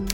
Okay,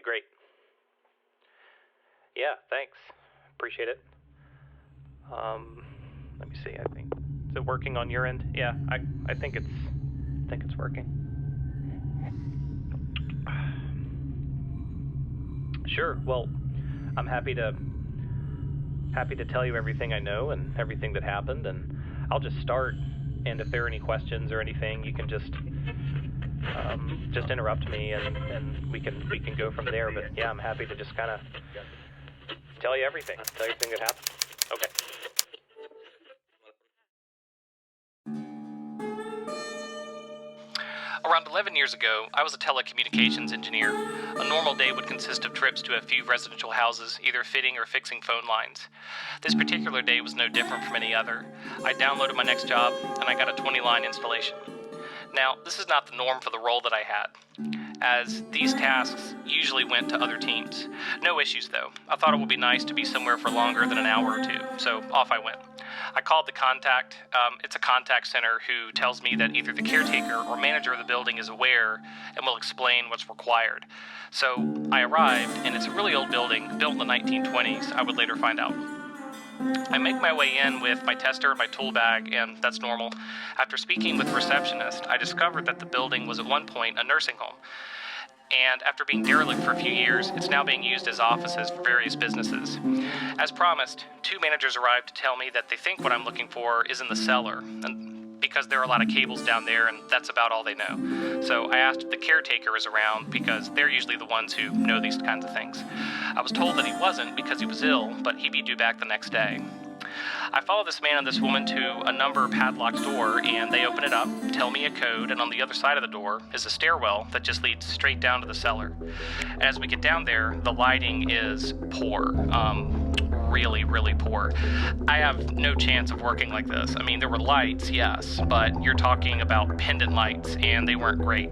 great. Yeah, thanks. Appreciate it. Let me see. I think is it working on your end? Yeah, I think it's working. Sure. Well, I'm happy to tell you everything I know and everything that happened, and I'll just start. And if there are any questions or anything, you can just interrupt me, and we can go from there. But yeah, I'm happy to just kind of tell you everything that happened. Okay. Around 11 years ago, I was a telecommunications engineer. A normal day would consist of trips to a few residential houses, either fitting or fixing phone lines. This particular day was no different from any other. I downloaded my next job, and I got a 20-line installation. Now, this is not the norm for the role that I had, as these tasks usually went to other teams. No issues, though. I thought it would be nice to be somewhere for longer than an hour or two, so off I went. I called the contact. It's a contact center who tells me that either the caretaker or manager of the building is aware and will explain what's required. So I arrived, and it's a really old building, built in the 1920s, I would later find out. I make my way in with my tester and my tool bag, and that's normal. After speaking with the receptionist, I discovered that the building was at one point a nursing home. And after being derelict for a few years, it's now being used as offices for various businesses. As promised, two managers arrived to tell me that they think what I'm looking for is in the cellar, and because there are a lot of cables down there, and that's about all they know. So I asked if the caretaker is around, because they're usually the ones who know these kinds of things. I was told that he wasn't because he was ill, but he'd be due back the next day. I follow this man and this woman to a number padlocked door, and they open it up, tell me a code, and on the other side of the door is a stairwell that just leads straight down to the cellar. As we get down there, the lighting is poor. Really, really poor. I have no chance of working like this. I mean, there were lights, yes, but you're talking about pendant lights, and they weren't great.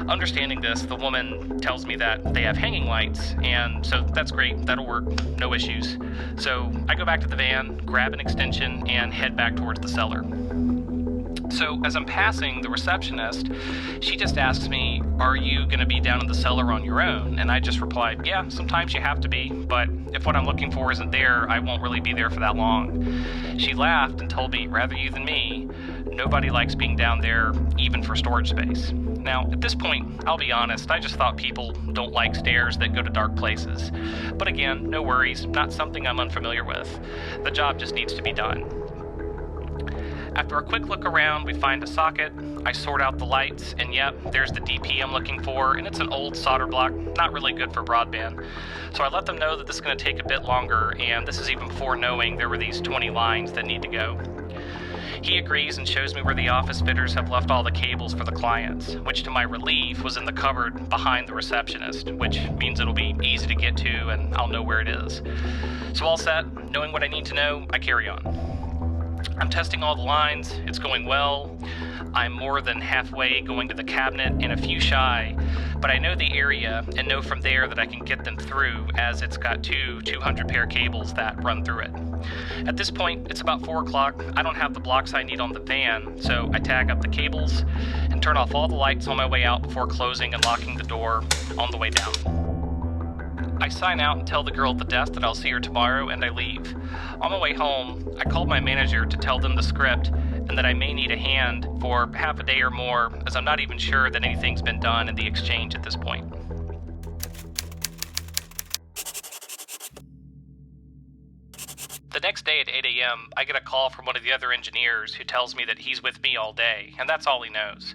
Understanding this, the woman tells me that they have hanging lights, and so that's great, that'll work, no issues. So I go back to the van, grab an extension, and head back towards the cellar. So as I'm passing the receptionist, she just asks me, "Are you going to be down in the cellar on your own?" And I just replied, "Yeah, sometimes you have to be, but if what I'm looking for isn't there, I won't really be there for that long." She laughed and told me, "Rather you than me, nobody likes being down there, even for storage space." Now, at this point, I'll be honest, I just thought people don't like stairs that go to dark places. But again, no worries, not something I'm unfamiliar with. The job just needs to be done. After a quick look around, we find a socket. I sort out the lights, and yep, there's the DP I'm looking for, and it's an old solder block, not really good for broadband. So I let them know that this is going to take a bit longer, and this is even before knowing there were these 20 lines that need to go. He agrees and shows me where the office fitters have left all the cables for the clients, which to my relief was in the cupboard behind the receptionist, which means it'll be easy to get to and I'll know where it is. So all set, knowing what I need to know, I carry on. I'm testing all the lines, it's going well. I'm more than halfway going to the cabinet and a few shy, but I know the area and know from there that I can get them through, as it's got two 200 pair cables that run through it. At this point, it's about 4 o'clock. I don't have the blocks I need on the van, so I tag up the cables and turn off all the lights on my way out before closing and locking the door on the way down. I sign out and tell the girl at the desk that I'll see her tomorrow, and I leave. On my way home, I called my manager to tell them the script and that I may need a hand for half a day or more, as I'm not even sure that anything's been done in the exchange at this point. The next day at 8 a.m., I get a call from one of the other engineers who tells me that he's with me all day, and that's all he knows.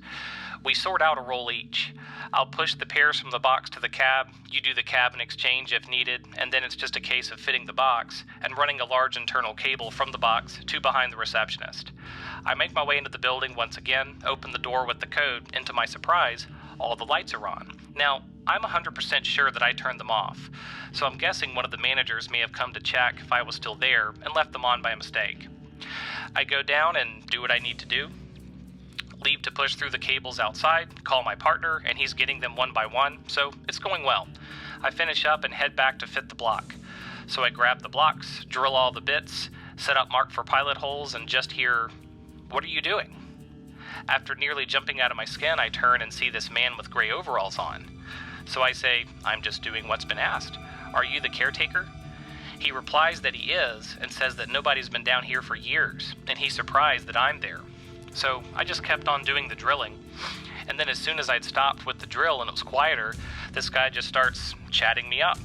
We sort out a roll each. I'll push the pairs from the box to the cab, you do the cab in exchange if needed, and then it's just a case of fitting the box and running a large internal cable from the box to behind the receptionist. I make my way into the building once again, open the door with the code, and to my surprise, all the lights are on. Now, I'm 100% sure that I turned them off, so I'm guessing one of the managers may have come to check if I was still there and left them on by mistake. I go down and do what I need to do. Leave to push through the cables outside, call my partner, and he's getting them one by one, so it's going well. I finish up and head back to fit the block. So I grab the blocks, drill all the bits, set up mark for pilot holes, and just hear, "What are you doing?" After nearly jumping out of my skin, I turn and see this man with gray overalls on. So I say, "I'm just doing what's been asked. Are you the caretaker?" He replies that he is, and says that nobody's been down here for years, and he's surprised that I'm there. So I just kept on doing the drilling. And then as soon as I'd stopped with the drill and it was quieter, this guy just starts chatting me up.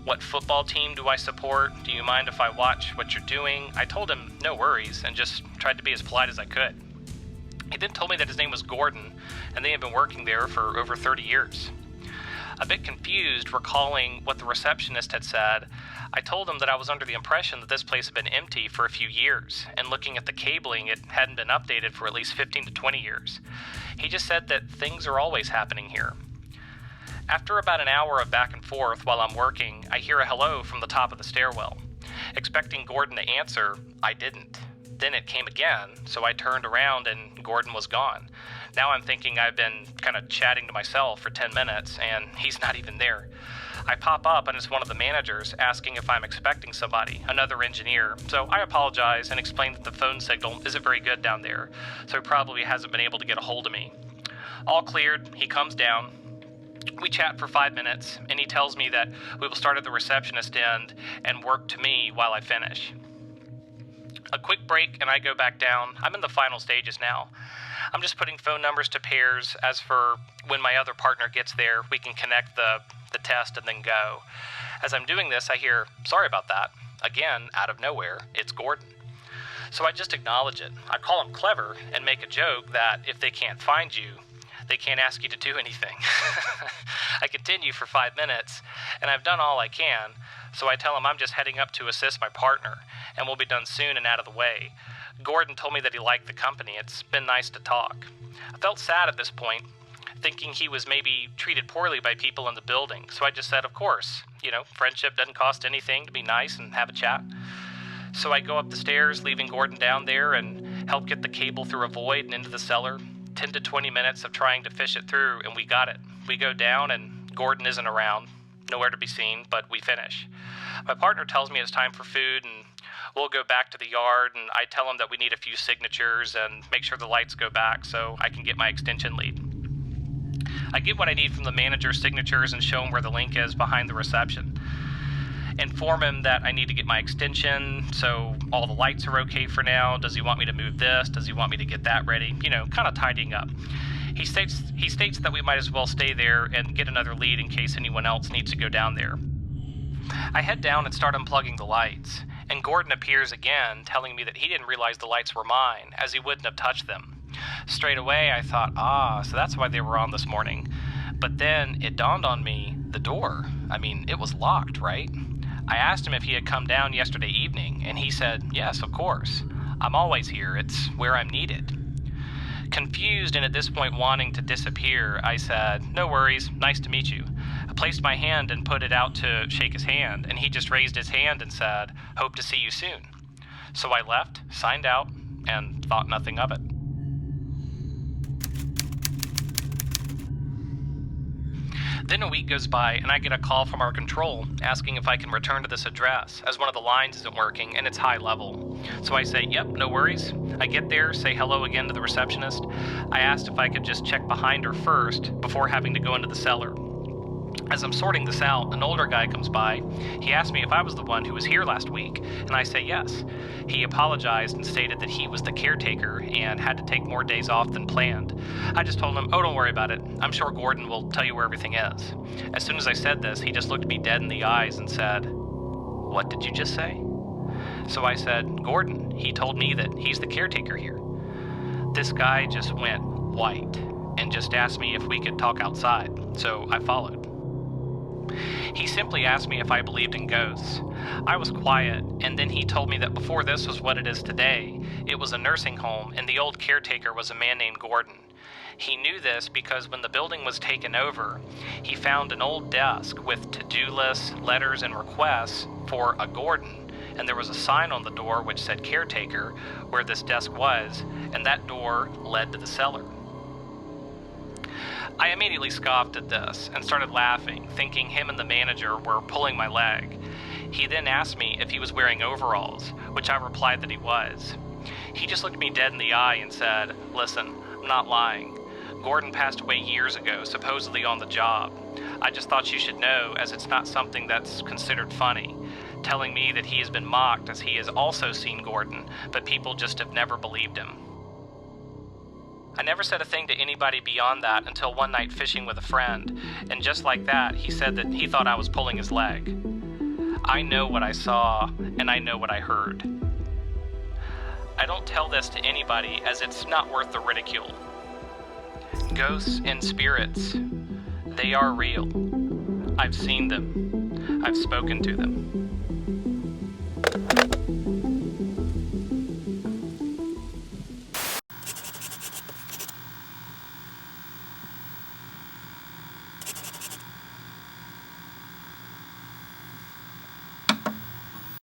"What football team do I support? Do you mind if I watch what you're doing?" I told him no worries and just tried to be as polite as I could. He then told me that his name was Gordon, and they had been working there for over 30 years. A bit confused, recalling what the receptionist had said, I told him that I was under the impression that this place had been empty for a few years, and looking at the cabling, it hadn't been updated for at least 15 to 20 years. He just said that things are always happening here. After about an hour of back and forth while I'm working, I hear a hello from the top of the stairwell. Expecting Gordon to answer, I didn't. Then it came again, so I turned around and Gordon was gone. Now I'm thinking I've been kind of chatting to myself for 10 minutes, and he's not even there. I pop up and it's one of the managers asking if I'm expecting somebody, another engineer. So I apologize and explain that the phone signal isn't very good down there, so he probably hasn't been able to get a hold of me. All cleared, he comes down. We chat for 5 minutes, and he tells me that we will start at the receptionist end and work to me while I finish. A quick break and I go back down. I'm in the final stages now. I'm just putting phone numbers to pairs. As for when my other partner gets there, we can connect the test and then go. As I'm doing this, I hear, "Sorry about that." Again, out of nowhere, it's Gordon. So I just acknowledge it. I call him clever and make a joke that if they can't find you, they can't ask you to do anything. I continue for 5 minutes, and I've done all I can, so I tell him I'm just heading up to assist my partner, and we'll be done soon and out of the way. Gordon told me that he liked the company. It's been nice to talk. I felt sad at this point, thinking he was maybe treated poorly by people in the building, so I just said, of course, friendship doesn't cost anything to be nice and have a chat. So I go up the stairs, leaving Gordon down there, and help get the cable through a void and into the cellar. 10 to 20 minutes of trying to fish it through, and we got it. We go down, and Gordon isn't around. Nowhere to be seen, but we finish. My partner tells me it's time for food, and we'll go back to the yard, and I tell him that we need a few signatures and make sure the lights go back so I can get my extension lead. I get what I need from the manager's signatures and show him where the link is behind the reception. Inform him that I need to get my extension, so all the lights are okay for now. Does he want me to move this? Does he want me to get that ready? Kind of tidying up. He states that we might as well stay there and get another lead in case anyone else needs to go down there. I head down and start unplugging the lights, and Gordon appears again, telling me that he didn't realize the lights were mine, as he wouldn't have touched them. Straight away, I thought, so that's why they were on this morning. But then it dawned on me, the door. It was locked, right? I asked him if he had come down yesterday evening, and he said, yes, of course. I'm always here. It's where I'm needed. Confused and at this point wanting to disappear, I said, no worries, nice to meet you. I placed my hand and put it out to shake his hand, and he just raised his hand and said, hope to see you soon. So I left, signed out, and thought nothing of it. Then a week goes by, and I get a call from our control asking if I can return to this address, as one of the lines isn't working and it's high level. So I say, yep, no worries. I get there, say hello again to the receptionist. I asked if I could just check behind her first before having to go into the cellar. As I'm sorting this out, an older guy comes by. He asked me if I was the one who was here last week, and I say yes. He apologized and stated that he was the caretaker and had to take more days off than planned. I just told him, don't worry about it. I'm sure Gordon will tell you where everything is. As soon as I said this, he just looked me dead in the eyes and said, what did you just say? So I said, Gordon. He told me that he's the caretaker here. This guy just went white and just asked me if we could talk outside, so I followed. He simply asked me if I believed in ghosts. I was quiet, and then he told me that before this was what it is today, it was a nursing home, and the old caretaker was a man named Gordon. He knew this because when the building was taken over, he found an old desk with to-do lists, letters, and requests for a Gordon, and there was a sign on the door which said caretaker where this desk was, and that door led to the cellar. I immediately scoffed at this and started laughing, thinking him and the manager were pulling my leg. He then asked me if he was wearing overalls, which I replied that he was. He just looked me dead in the eye and said, "Listen, I'm not lying. Gordon passed away years ago, supposedly on the job. I just thought you should know, as it's not something that's considered funny," telling me that he has been mocked as he has also seen Gordon, but people just have never believed him. I never said a thing to anybody beyond that until one night fishing with a friend, and just like that, he said that he thought I was pulling his leg. I know what I saw, and I know what I heard. I don't tell this to anybody as it's not worth the ridicule. Ghosts and spirits, they are real. I've seen them. I've spoken to them.